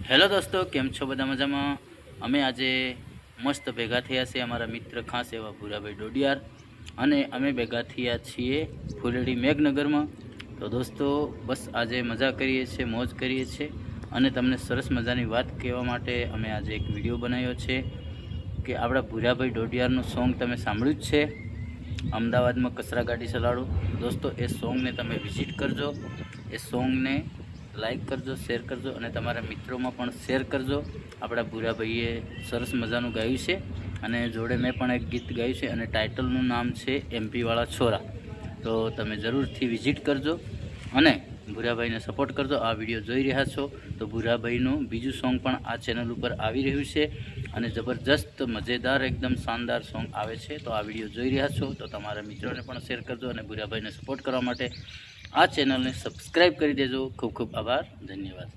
Hello દોસ્તો, કેમ છો? બધા મજામાં? અમે આજે મસ્ત ભેગા થયા છે અમારા મિત્ર ખાસ એવા ભૂરાભાઈ ડોડિયાર, અને અમે ભેગા થયા છીએ ફુલેડી મેઘનગરમાં. તો દોસ્તો, બસ આજે મજા કરીએ છીએ, મોજ કરીએ છીએ, અને તમને સરસ મજાની વાત કહેવા માટે અમે આજે એક વિડીયો બનાવ્યો છે કે આપણા ભૂરાભાઈ ડોડિયારનું સોંગ તમે સાંભળ્યું જ છે, અમદાવાદમાં કચરા ગાડી ચલાડું. દોસ્તો, એ સોંગને તમે વિઝિટ કરજો, એ સોંગને લાઈક કરજો, શેર કરજો, અને તમારા મિત્રોમાં પણ શેર કરજો. આપણા ભૂરાભાઈએ સરસ મજાનું ગાયું છે, અને જોડે મેં પણ એક ગીત ગાયું છે, અને ટાઇટલનું નામ છે એમપીવાળા છોરા. તો તમે જરૂરથી વિઝિટ કરજો અને ભૂરાભાઈને સપોર્ટ કરજો. આ વિડીયો જોઈ રહ્યા છો તો ભૂરાભાઈનું બીજું સોંગ પણ આ ચેનલ ઉપર આવી રહ્યું છે, અને જબરજસ્ત મજેદાર એકદમ શાનદાર સોંગ આવે છે. તો આ વિડીયો જોઈ રહ્યા છો તો તમારા મિત્રોને પણ શેર કરજો, અને ભૂરાભાઈને સપોર્ટ કરવા માટે આ ચેનલને સબસ્ક્રાઈબ કરી દેજો. ખૂબ ખૂબ આભાર, ધન્યવાદ.